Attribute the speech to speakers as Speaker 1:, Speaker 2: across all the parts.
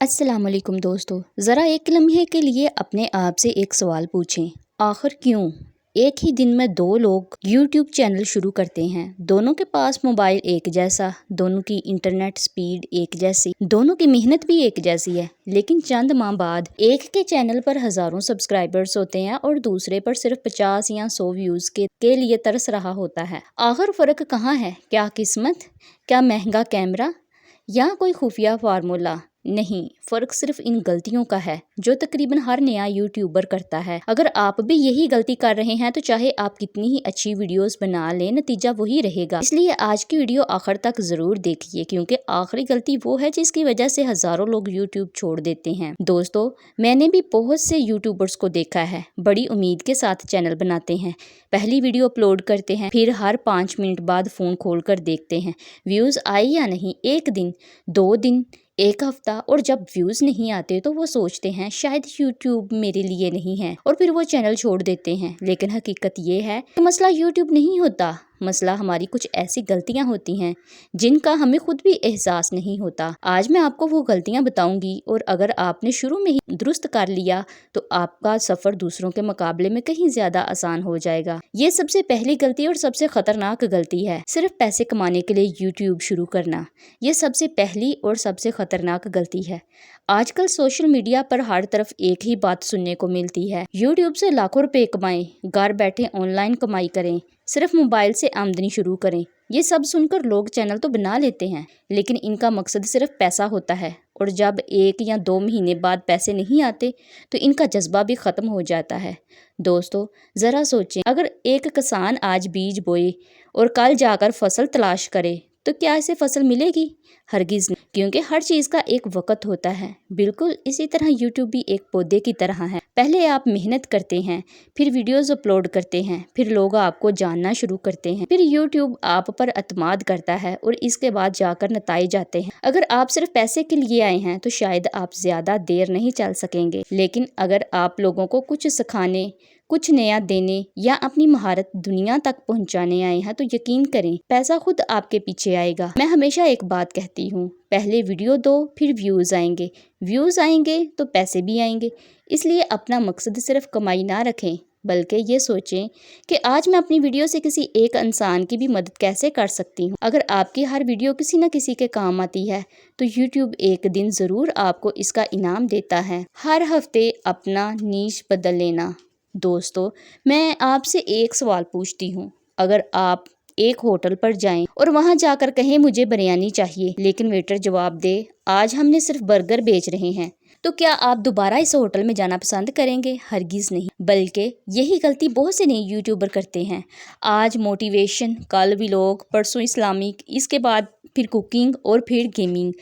Speaker 1: السلام علیکم دوستو، ذرا ایک لمحے کے لیے اپنے آپ سے ایک سوال پوچھیں، آخر کیوں ایک ہی دن میں دو لوگ یوٹیوب چینل شروع کرتے ہیں؟ دونوں کے پاس موبائل ایک جیسا، دونوں کی انٹرنیٹ سپیڈ ایک جیسی، دونوں کی محنت بھی ایک جیسی ہے، لیکن چند ماہ بعد ایک کے چینل پر ہزاروں سبسکرائبرز ہوتے ہیں اور دوسرے پر صرف 50 یا 100 ویوز کے لیے ترس رہا ہوتا ہے۔ آخر فرق کہاں ہے؟ کیا قسمت؟ کیا مہنگا کیمرہ؟ یا کوئی خفیہ فارمولہ؟ نہیں، فرق صرف ان غلطیوں کا ہے جو تقریباً ہر نیا یوٹیوبر کرتا ہے۔ اگر آپ بھی یہی غلطی کر رہے ہیں تو چاہے آپ کتنی ہی اچھی ویڈیوز بنا لیں، نتیجہ وہی رہے گا۔ اس لیے آج کی ویڈیو آخر تک ضرور دیکھیے، کیونکہ آخری غلطی وہ ہے جس کی وجہ سے ہزاروں لوگ یوٹیوب چھوڑ دیتے ہیں۔ دوستو، میں نے بھی بہت سے یوٹیوبرز کو دیکھا ہے، بڑی امید کے ساتھ چینل بناتے ہیں، پہلی ویڈیو اپلوڈ کرتے ہیں، پھر ہر 5 منٹ بعد فون کھول کر دیکھتے ہیں ویوز آئی یا نہیں، ایک دن، 2 دن، ایک ہفتہ، اور جب ویوز نہیں آتے تو وہ سوچتے ہیں شاید یوٹیوب میرے لیے نہیں ہے، اور پھر وہ چینل چھوڑ دیتے ہیں۔ لیکن حقیقت یہ ہے کہ مسئلہ یوٹیوب نہیں ہوتا، مسئلہ ہماری کچھ ایسی غلطیاں ہوتی ہیں جن کا ہمیں خود بھی احساس نہیں ہوتا۔ آج میں آپ کو وہ غلطیاں بتاؤں گی، اور اگر آپ نے شروع میں ہی درست کر لیا تو آپ کا سفر دوسروں کے مقابلے میں کہیں زیادہ آسان ہو جائے گا۔ یہ سب سے پہلی غلطی اور سب سے خطرناک غلطی ہے، صرف پیسے کمانے کے لیے یوٹیوب شروع کرنا۔ یہ سب سے پہلی اور سب سے خطرناک غلطی ہے۔ آج کل سوشل میڈیا پر ہر طرف ایک ہی بات سننے کو ملتی ہے، یوٹیوب سے لاکھوں روپے کمائیں، گھر بیٹھے آن لائن کمائی کریں، صرف موبائل سے آمدنی شروع کریں۔ یہ سب سن کر لوگ چینل تو بنا لیتے ہیں، لیکن ان کا مقصد صرف پیسہ ہوتا ہے، اور جب 1 یا 2 مہینے بعد پیسے نہیں آتے تو ان کا جذبہ بھی ختم ہو جاتا ہے۔ دوستو، ذرا سوچیں، اگر ایک کسان آج بیج بوئے اور کل جا کر فصل تلاش کرے تو کیا اسے فصل ملے گی؟ ہرگز نہیں، کیونکہ ہر چیز کا ایک وقت ہوتا ہے۔ بالکل اسی طرح یوٹیوب بھی ایک پودے کی طرح ہے، پہلے آپ محنت کرتے ہیں، پھر ویڈیوز اپلوڈ کرتے ہیں، پھر لوگ آپ کو جاننا شروع کرتے ہیں، پھر یوٹیوب آپ پر اعتماد کرتا ہے، اور اس کے بعد جا کر نتائج آتے ہیں۔ اگر آپ صرف پیسے کے لیے آئے ہیں تو شاید آپ زیادہ دیر نہیں چل سکیں گے، لیکن اگر آپ لوگوں کو کچھ سکھانے، کچھ نیا دینے یا اپنی مہارت دنیا تک پہنچانے آئے ہیں تو یقین کریں پیسہ خود آپ کے پیچھے آئے گا۔ میں ہمیشہ ایک بات کہتی ہوں، پہلے ویڈیو دو، پھر ویوز آئیں گے، ویوز آئیں گے تو پیسے بھی آئیں گے۔ اس لیے اپنا مقصد صرف کمائی نہ رکھیں، بلکہ یہ سوچیں کہ آج میں اپنی ویڈیو سے کسی ایک انسان کی بھی مدد کیسے کر سکتی ہوں۔ اگر آپ کی ہر ویڈیو کسی نہ کسی کے کام آتی ہے تو یوٹیوب ایک دن ضرور آپ کو اس کا انعام دیتا ہے۔ ہر ہفتے اپنا نیش بدل لینا۔ دوستو، میں آپ سے ایک سوال پوچھتی ہوں، اگر آپ ایک ہوٹل پر جائیں اور وہاں جا کر کہیں مجھے بریانی چاہیے، لیکن ویٹر جواب دے آج ہم نے صرف برگر بیچ رہے ہیں، تو کیا آپ دوبارہ اس ہوٹل میں جانا پسند کریں گے؟ ہرگز نہیں۔ بلکہ یہی غلطی بہت سے نئے یوٹیوبر کرتے ہیں، آج موٹیویشن، کل ولاگ، پرسوں اسلامک، اس کے بعد پھر کوکنگ اور پھر گیمنگ۔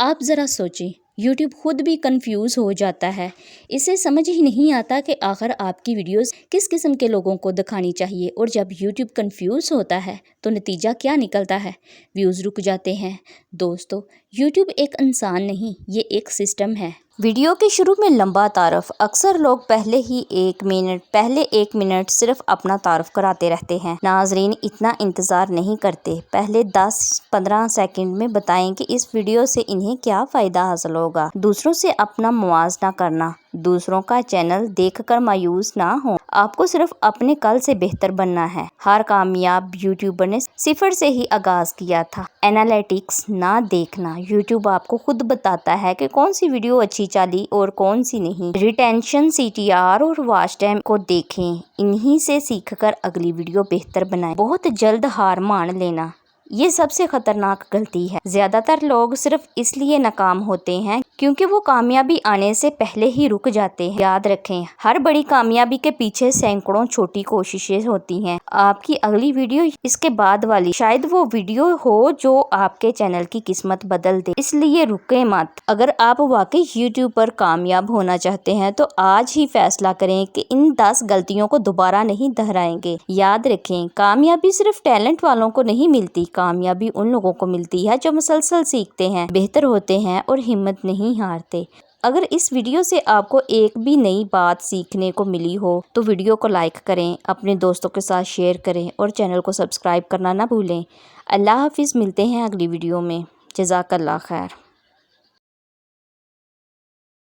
Speaker 1: آپ ذرا سوچیں، یوٹیوب خود بھی کنفیوز ہو جاتا ہے، اسے سمجھ ہی نہیں آتا کہ آخر آپ کی ویڈیوز کس قسم کے لوگوں کو دکھانی چاہیے، اور جب یوٹیوب کنفیوز ہوتا ہے تو نتیجہ کیا نکلتا ہے؟ ویوز رک جاتے ہیں۔ دوستو، یوٹیوب ایک انسان نہیں، یہ ایک سسٹم ہے۔ ویڈیو کے شروع میں لمبا تعارف، اکثر لوگ پہلے 1 منٹ صرف اپنا تعارف کراتے رہتے ہیں۔ ناظرین اتنا انتظار نہیں کرتے، پہلے 10-15 سیکنڈ میں بتائیں کہ اس ویڈیو سے انہیں کیا فائدہ حاصل ہوگا۔ دوسروں سے اپنا موازنہ کرنا، دوسروں کا چینل دیکھ کر مایوس نہ ہوں، آپ کو صرف اپنے کل سے بہتر بننا ہے۔ ہر کامیاب یوٹیوبر نے 0 سے ہی آغاز کیا تھا۔ اینالیٹکس نہ دیکھنا، یوٹیوب آپ کو خود بتاتا ہے کہ کون سی ویڈیو اچھی چلی اور کون سی نہیں۔ ریٹینشن، CTR اور واچ ٹائم کو دیکھیں، انہی سے سیکھ کر اگلی ویڈیو بہتر بنائیں۔ بہت جلد ہار مان لینا، یہ سب سے خطرناک غلطی ہے۔ زیادہ تر لوگ صرف اس لیے ناکام ہوتے ہیں کیونکہ وہ کامیابی آنے سے پہلے ہی رک جاتے ہیں۔ یاد رکھیں، ہر بڑی کامیابی کے پیچھے سینکڑوں چھوٹی کوششیں ہوتی ہیں۔ آپ کی اگلی ویڈیو، اس کے بعد والی، شاید وہ ویڈیو ہو جو آپ کے چینل کی قسمت بدل دے، اس لیے رکیں مت۔ اگر آپ واقعی یوٹیوب پر کامیاب ہونا چاہتے ہیں تو آج ہی فیصلہ کریں کہ ان 10 غلطیوں کو دوبارہ نہیں دہرائیں گے۔ یاد رکھیں، کامیابی صرف ٹیلنٹ والوں کو نہیں ملتی، کامیابی ان لوگوں کو ملتی ہے جو مسلسل سیکھتے ہیں، بہتر ہوتے ہیں اور ہمت نہیں ہارتے۔ اگر اس ویڈیو سے آپ کو ایک بھی نئی بات سیکھنے کو ملی ہو تو ویڈیو کو لائک کریں، اپنے دوستوں کے ساتھ شیئر کریں اور چینل کو سبسکرائب کرنا نہ بھولیں۔ اللہ حافظ، ملتے ہیں اگلی ویڈیو میں۔ جزاک اللہ خیر۔